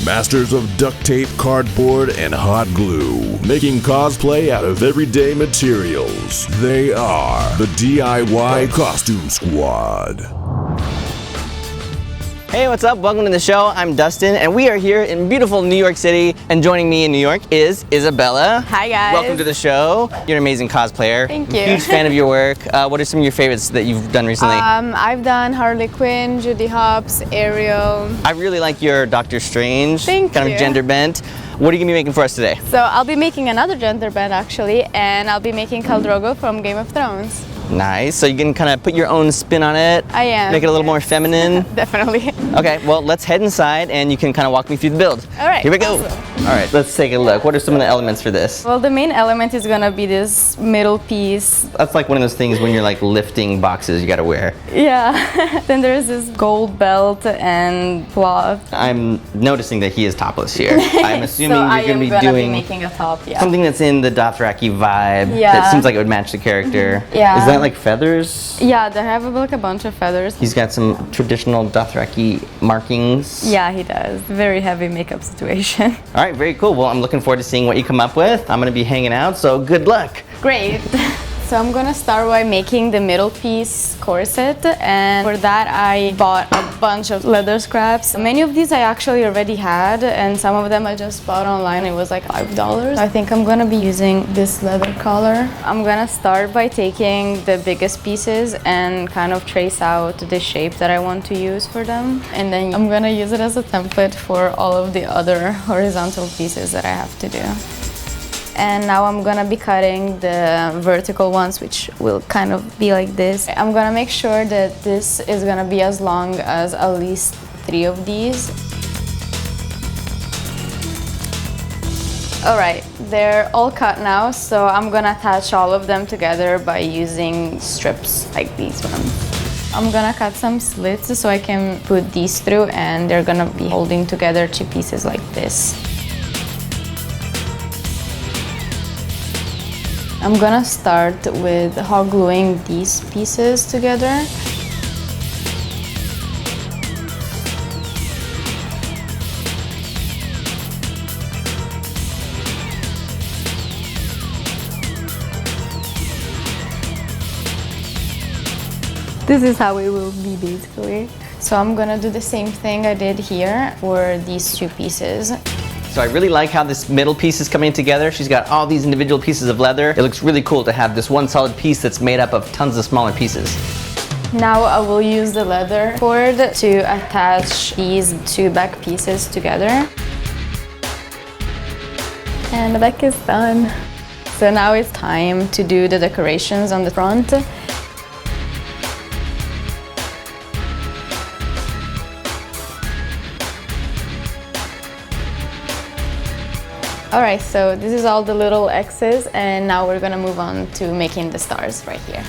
Masters of duct tape, cardboard, and hot glue. Making cosplay out of everyday materials. They are the DIY Costume Squad. Hey, what's up? Welcome to the show. I'm Dustin, and we are here in beautiful New York City. And joining me in New York is Isabella. Hi, guys. Welcome to the show. You're an amazing cosplayer. Thank I'm a you. huge fan of your work. What are some of your favorites that you've done recently? I've done Harley Quinn, Judy Hopps, Ariel. I really like your Doctor Strange Thank kind you. of gender bent. What are you gonna be making for us today? So I'll be making another gender bend actually, and I'll be making Khal Drogo from Game of Thrones. Nice. So you can kind of put your own spin on it. I am. Make it a little more feminine. Definitely. Okay, well, let's head inside and you can kind of walk me through the build. All right, Here we go. awesome. All right, let's take a look. What are some of the elements for this? Well, the main element is gonna be this middle piece. That's like one of those things when you're like lifting boxes you gotta wear. Yeah. Then there's this gold belt and cloth. I'm noticing that he is topless here. I'm assuming So you're gonna be doing making a top, yeah. something that's in the Dothraki vibe. Yeah. That seems like it would match the character. Yeah. Is that like feathers? Yeah, they have like a bunch of feathers. He's got some traditional Dothraki markings. Yeah, he does. Very heavy makeup situation. All right, very cool. Well, I'm looking forward to seeing what you come up with. I'm gonna be hanging out, so good luck. Great. So I'm gonna start by making the middle piece corset, and for that I bought a bunch of leather scraps. Many of these I actually already had, and some of them I just bought online. It was like $5. I think I'm gonna be using this leather collar. I'm gonna start by taking the biggest pieces and kind of trace out the shape that I want to use for them. And then I'm gonna use it as a template for all of the other horizontal pieces that I have to do. And now I'm gonna be cutting the vertical ones, which will kind of be like this. I'm gonna make sure that this is gonna be as long as at least 3 of these. All right, they're all cut now, so I'm gonna attach all of them together by using strips like these ones. I'm gonna cut some slits so I can put these through, and they're gonna be holding together 2 pieces like this. I'm gonna start with hot gluing these pieces together. This is how it will be basically. So I'm gonna do the same thing I did here for these 2 pieces. So I really like how this middle piece is coming together. She's got all these individual pieces of leather. It looks really cool to have this one solid piece that's made up of tons of smaller pieces. Now I will use the leather cord to attach these 2 back pieces together. And the back is done. So now it's time to do the decorations on the front. All right, so this is all the little X's, and now we're gonna move on to making the stars right here.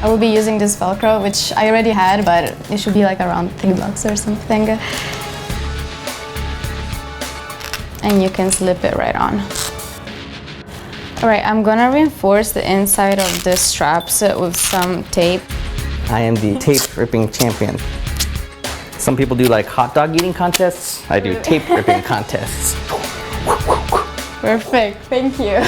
I will be using this Velcro, which I already had, but it should be like around $3 or something. And you can slip it right on. All right, I'm gonna reinforce the inside of the straps with some tape. I am the tape ripping champion. Some people do like hot dog eating contests. I do tape ripping contests. Perfect, thank you.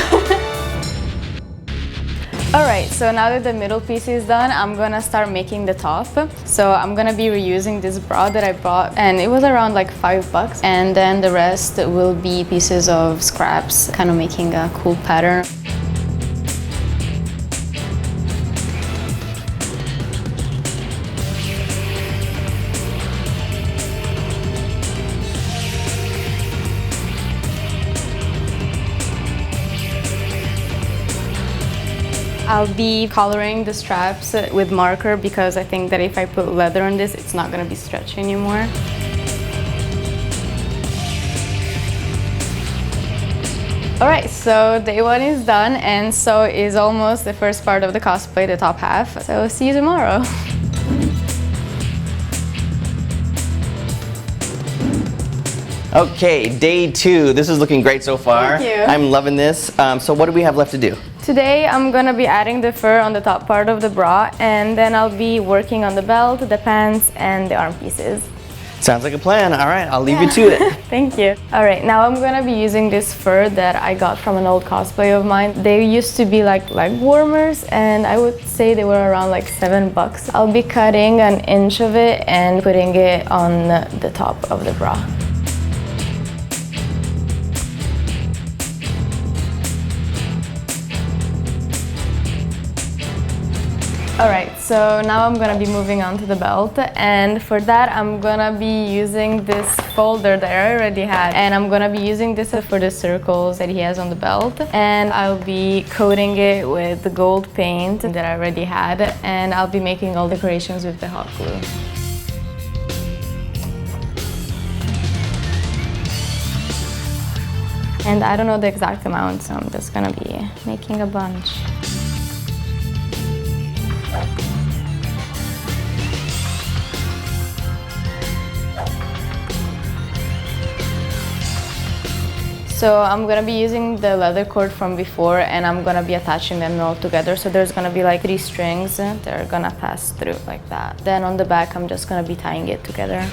All right, so now that the middle piece is done, I'm gonna start making the top. So I'm gonna be reusing this bra that I bought, and it was around like $5. And then the rest will be pieces of scraps, kind of making a cool pattern. I'll be coloring the straps with marker because I think that if I put leather on this, it's not gonna be stretchy anymore. All right, so day 1 is done, and so is almost the first part of the cosplay, the top half. So see you tomorrow. Okay, day 2. This is looking great so far. Thank you. I'm loving this. So what do we have left to do? Today I'm gonna be adding the fur on the top part of the bra, and then I'll be working on the belt, the pants, and the arm pieces. Sounds like a plan. All right, I'll leave you to it. Thank you. All right, now I'm gonna be using this fur that I got from an old cosplay of mine. They used to be like leg warmers, and I would say they were around like $7. I'll be cutting an inch of it and putting it on the top of the bra. Alright, so now I'm gonna be moving on to the belt, and for that I'm gonna be using this folder that I already had, and I'm gonna be using this for the circles that he has on the belt, and I'll be coating it with the gold paint that I already had, and I'll be making all decorations with the hot glue. And I don't know the exact amount, so I'm just gonna be making a bunch. So I'm gonna be using the leather cord from before, and I'm gonna be attaching them all together. So there's gonna be like 3 strings that are gonna pass through like that. Then on the back, I'm just gonna be tying it together.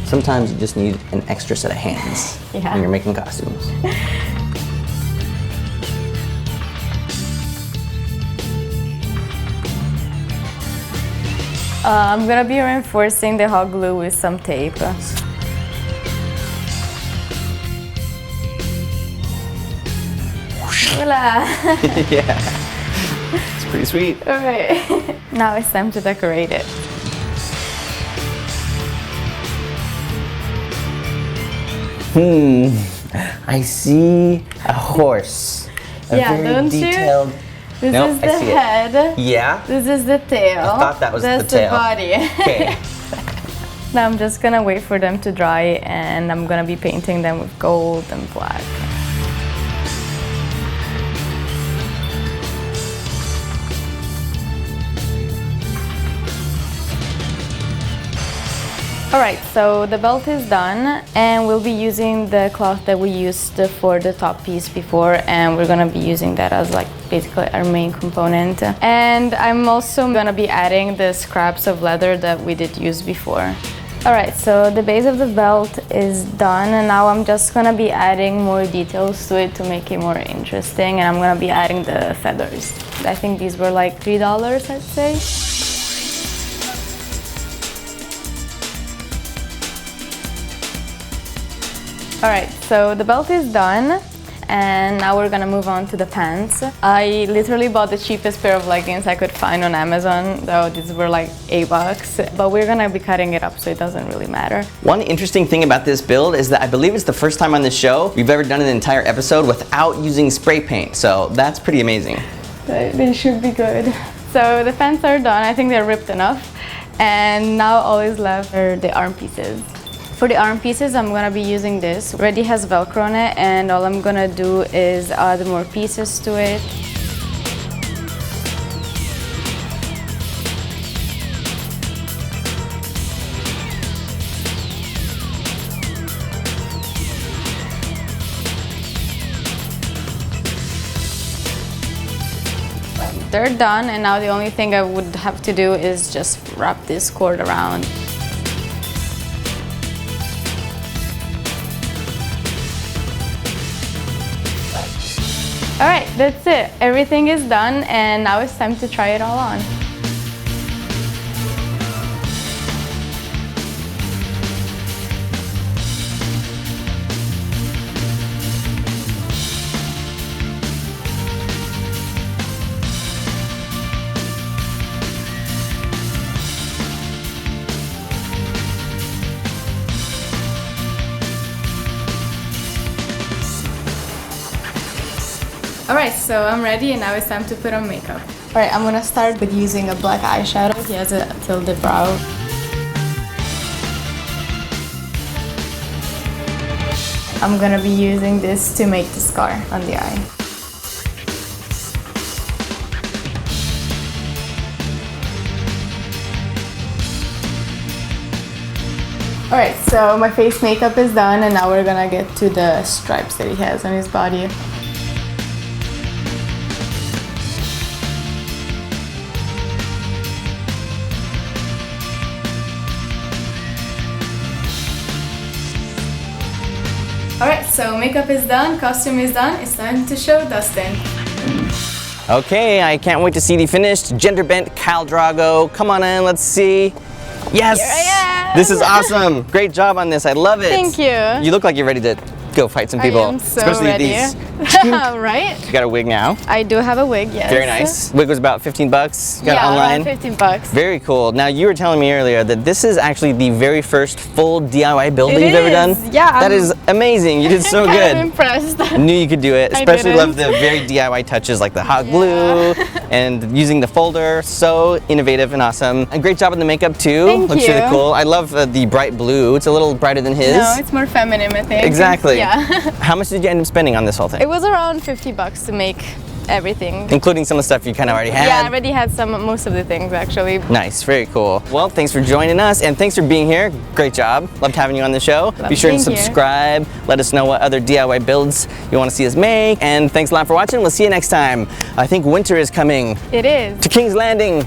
Sometimes you just need an extra set of hands Yeah. when you're making costumes. I'm gonna be reinforcing the hot glue with some tape. Voila! Yeah, it's pretty sweet. Alright, now it's time to decorate it. I see a horse. A Yeah, very don't you? detailed... This Nope, is I the see it. head. Yeah? This is the tail. I thought that was That's the tail. body. Okay. Now I'm just gonna wait for them to dry, and I'm gonna be painting them with gold and black. Alright, so the belt is done, and we'll be using the cloth that we used for the top piece before, and we're gonna be using that as like basically our main component. And I'm also gonna be adding the scraps of leather that we did use before. Alright, so the base of the belt is done, and now I'm just gonna be adding more details to it to make it more interesting, and I'm gonna be adding the feathers. I think these were like $3, I'd say. Alright, so the belt is done, and now we're gonna move on to the pants. I literally bought the cheapest pair of leggings I could find on Amazon, though these were like $8, but we're gonna be cutting it up, so it doesn't really matter. One interesting thing about this build is that I believe it's the first time on this show we've ever done an entire episode without using spray paint, so that's pretty amazing. They should be good. So the pants are done, I think they're ripped enough, and now all is left are the arm pieces. For the arm pieces, I'm gonna be using this. It already has Velcro on it, and all I'm gonna do is add more pieces to it. They're done, and now the only thing I would have to do is just wrap this cord around. All right, that's it. Everything is done, and now it's time to try it all on. Alright, so I'm ready, and now it's time to put on makeup. Alright, I'm gonna start with using a black eyeshadow. He has it till the brow. I'm gonna be using this to make the scar on the eye. Alright, so my face makeup is done and now we're gonna get to the stripes that he has on his body. Alright, so makeup is done, costume is done, it's time to show Dustin. Okay, I can't wait to see the finished gender bent Khal Drogo. Come on in, let's see. Yes! Here I am. This is awesome. Great job on this. I love it. Thank you. You look like you're ready to go fight some people. I am so especially ready. these. Right? You got a wig now. I do have a wig, yes. Very nice. Wig was about 15 bucks. Got it Yeah, online. around 15 bucks. Very cool. Now you were telling me earlier that this is actually the very first full DIY build that It you've ever done. is, yeah. That is amazing. You did so I'm good. kind of impressed. Knew you could do it. I Especially love didn't. the very DIY touches like the hot glue and using the folder. So innovative and awesome. And great job on the makeup too. Thank Looks really you. cool. I love the bright blue. It's a little brighter than his. No, it's more feminine, I think. Exactly. Yeah. How much did you end up spending on this whole thing? It was around 50 bucks to make everything. Including some of the stuff you kind of already had. Yeah, I already had most of the things actually. Nice, very cool. Well, thanks for joining us and thanks for being here. Great job. Loved having you on the show. Be sure to Thank you. subscribe. Let us know what other DIY builds you want to see us make. And thanks a lot for watching. We'll see you next time. I think winter is coming It is. to King's Landing.